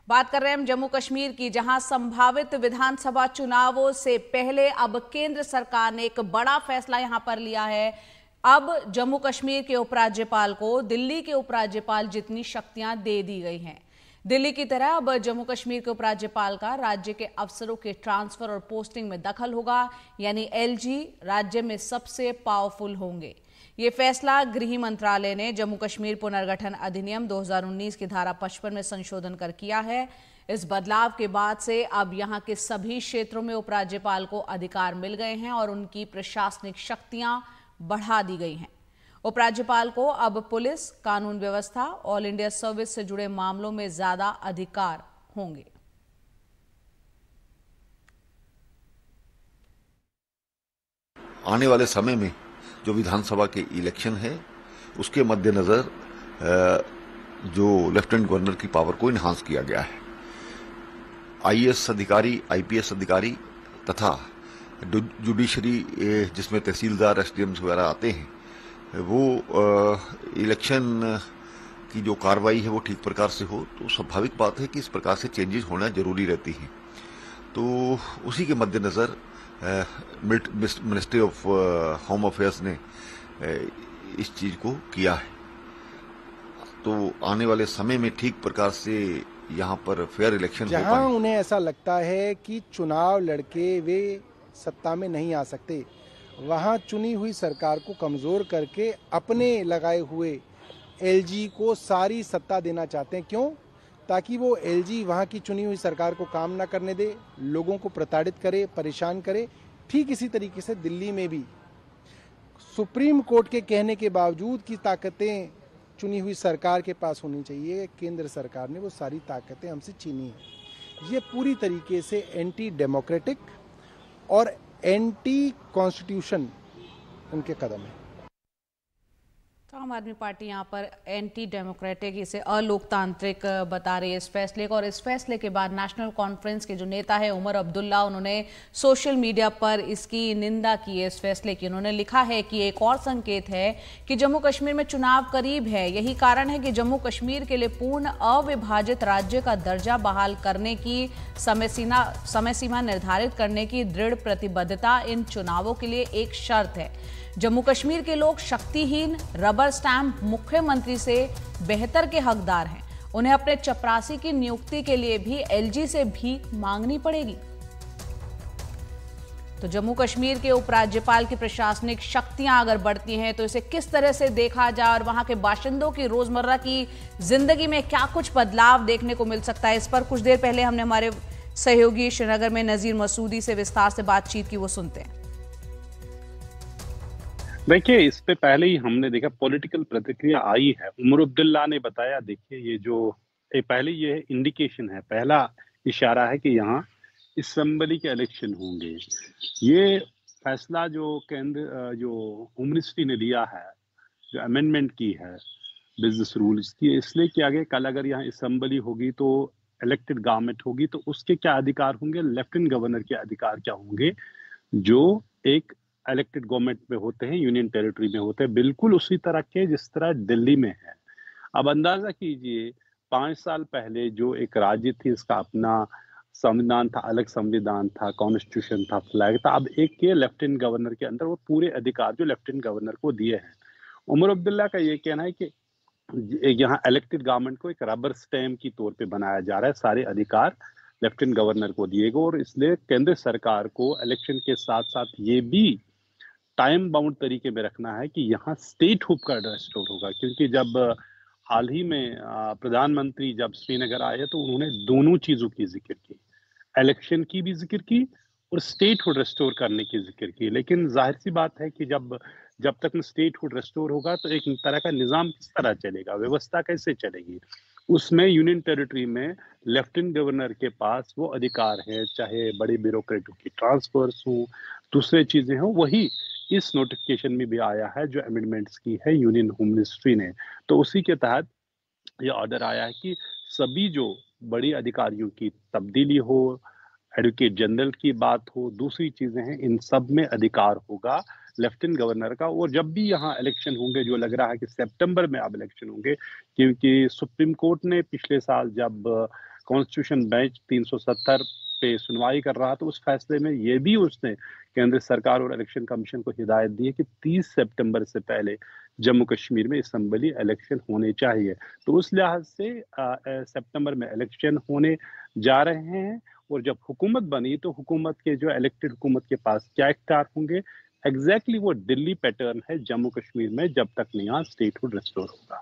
बात कर रहे हैं हम जम्मू कश्मीर की, जहां संभावित विधानसभा चुनावों से पहले अब केंद्र सरकार ने एक बड़ा फैसला यहां पर लिया है। अब जम्मू कश्मीर के उपराज्यपाल को दिल्ली के उपराज्यपाल जितनी शक्तियां दे दी गई हैं। दिल्ली की तरह अब जम्मू कश्मीर के उपराज्यपाल का राज्य के अफसरों के ट्रांसफर और पोस्टिंग में दखल होगा, यानी एलजी राज्य में सबसे पावरफुल होंगे। ये फैसला गृह मंत्रालय ने जम्मू कश्मीर पुनर्गठन अधिनियम 2019 की धारा 55 में संशोधन कर किया है। इस बदलाव के बाद से अब यहां के सभी क्षेत्रों में उपराज्यपाल को अधिकार मिल गए हैं और उनकी प्रशासनिक शक्तियां बढ़ा दी गई हैं। उपराज्यपाल को अब पुलिस, कानून व्यवस्था, ऑल इंडिया सर्विस से जुड़े मामलों में ज्यादा अधिकार होंगे। आने वाले समय में जो विधानसभा के इलेक्शन है उसके मद्देनजर जो लेफ्टिनेंट गवर्नर की पावर को इन्हांस किया गया है। आईएएस अधिकारी, आईपीएस अधिकारी तथा जुडिशरी जिसमें तहसीलदार, एसडीएम्स वगैरह आते हैं, वो इलेक्शन की जो कार्रवाई है वो ठीक प्रकार से हो, तो स्वाभाविक बात है कि इस प्रकार से चेंजेस होना जरूरी रहती हैं। तो उसी के मद्देनजर मिनिस्ट्री ऑफ होम अफेयर्स ने इस चीज को किया है। तो आने वाले समय में ठीक प्रकार से यहाँ पर फेयर इलेक्शन हो पाए। जहाँ उन्हें ऐसा लगता है कि चुनाव लड़के वे सत्ता में नहीं आ सकते, वहाँ चुनी हुई सरकार को कमजोर करके अपने लगाए हुए एलजी को सारी सत्ता देना चाहते हैं। क्यों? ताकि वो एलजी वहाँ की चुनी हुई सरकार को काम ना करने दे, लोगों को प्रताड़ित करे, परेशान करे। ठीक इसी तरीके से दिल्ली में भी सुप्रीम कोर्ट के कहने के बावजूद की ताकतें चुनी हुई सरकार के पास होनी चाहिए। केंद्र सरकार ने वो सारी ताकतें हमसे छीनी है। ये पूरी तरीके से एंटी डेमोक्रेटिक और एंटी कॉन्स्टिट्यूशन उनके कदम है। तो आम आदमी पार्टी यहाँ पर एंटी डेमोक्रेटिक, इसे अलोकतांत्रिक बता रही है इस फैसले को। और इस फैसले के बाद नेशनल कॉन्फ्रेंस के जो नेता है उमर अब्दुल्ला, उन्होंने सोशल मीडिया पर इसकी निंदा की है, इस फैसले की। उन्होंने लिखा है कि एक और संकेत है कि जम्मू कश्मीर में चुनाव करीब है। यही कारण है कि जम्मू कश्मीर के लिए पूर्ण अविभाजित राज्य का दर्जा बहाल करने की समय सीमा निर्धारित करने की दृढ़ प्रतिबद्धता इन चुनावों के लिए एक शर्त है। जम्मू कश्मीर के लोग शक्तिहीन रबर स्टैंप मुख्यमंत्री से बेहतर के हकदार हैं। उन्हें अपने चपरासी की नियुक्ति के लिए भी एलजी से भीख मांगनी पड़ेगी। तो जम्मू कश्मीर के उपराज्यपाल की प्रशासनिक शक्तियां अगर बढ़ती हैं तो इसे किस तरह से देखा जाए और वहां के बाशिंदों की रोजमर्रा की जिंदगी में क्या कुछ बदलाव देखने को मिल सकता है, इस पर कुछ देर पहले हमने हमारे सहयोगी श्रीनगर में नजीर मसूदी से विस्तार से बातचीत की, वो सुनते हैं। देखिए, इस पे पहले ही हमने देखा पॉलिटिकल प्रतिक्रिया आई है। उमर अब्दुल्ला ने बताया, देखिए ये जो पहले ये इंडिकेशन है, पहला इशारा है कि यहाँ असेंबली के इलेक्शन होंगे। ये फैसला जो केंद्र जो होम मिनिस्ट्री ने लिया है, जो अमेंडमेंट की है बिजनेस रूल्स की, इसलिए किया गया कल अगर यहाँ असेंबली होगी तो इलेक्टेड गवर्नमेंट होगी तो उसके क्या अधिकार होंगे, लेफ्टिनेंट गवर्नर के अधिकार क्या होंगे जो एक इलेक्टेड गवर्नमेंट में होते हैं, यूनियन टेरिटरी में होते हैं, बिल्कुल उसी तरह के जिस तरह दिल्ली में है। अब अंदाजा कीजिए 5 साल पहले जो एक राज्य थी, इसका अपना संविधान था, अलग संविधान था, कॉन्स्टिट्यूशन था, फ्लैग था। अब एक के लेफ्टिनेंट गवर्नर के अंदर वो पूरे अधिकार जो लेफ्टिनेंट गवर्नर को दिए हैं। उमर अब्दुल्ला का ये कहना है कि यहाँ इलेक्टेड गवर्नमेंट को एक रबर स्टैम्प की तौर पे बनाया जा रहा है, सारे अधिकार लेफ्टिनेंट गवर्नर को दिए गए और इसलिए केंद्र सरकार को इलेक्शन के साथ साथ ये भी टाइम बाउंड तरीके में रखना है कि यहाँ स्टेट हुड का रेस्टोर होगा। क्योंकि जब हाल ही में प्रधानमंत्री जब श्रीनगर आए तो उन्होंने दोनों चीजों की जिक्र की, इलेक्शन की भी जिक्र की और स्टेट हुड रेस्टोर करने की जिक्र की। लेकिन जाहिर सी बात है कि जब तक स्टेट हुड रेस्टोर होगा तो एक तरह का निजाम किस तरह चलेगा, व्यवस्था कैसे चलेगी, उसमें यूनियन टेरिटरी में लेफ्टिनेंट गवर्नर के पास वो अधिकार है, चाहे बड़े ब्यूरोक्रेटों की ट्रांसफर्स हो, दूसरे चीजें हो। वही इस नोटिफिकेशन में भी आया है जो अमेंडमेंट्स की है यूनियन होम मिनिस्ट्री ने। तो उसी के तहत ये ऑर्डर आया है कि सभी जो बड़ी अधिकारियों की तब्दीली हो, एडवोकेट जनरल की बात हो, दूसरी चीजें हैं, इन सब में अधिकार होगा लेफ्टिनेंट गवर्नर का। और जब भी यहाँ इलेक्शन होंगे, जो लग रहा है कि सितंबर में अब इलेक्शन होंगे, क्योंकि सुप्रीम कोर्ट ने पिछले साल जब कॉन्स्टिट्यूशन बेंच 370 पे सुनवाई कर रहा, तो उस फैसले में ये भी उसने केंद्र सरकार और इलेक्शन कमीशन को हिदायत दी है कि 30 सितंबर से पहले जम्मू कश्मीर में असेंबली इलेक्शन होने चाहिए। तो उस लिहाज से सितंबर में इलेक्शन होने जा रहे हैं, और जब हुकूमत बनी तो हुकूमत के जो इलेक्टेड हुकूमत के पास क्या इख्तियार होंगे, एग्जैक्टली वो दिल्ली पैटर्न है जम्मू कश्मीर में, जब तक नया स्टेटहुड रिस्टोर होगा।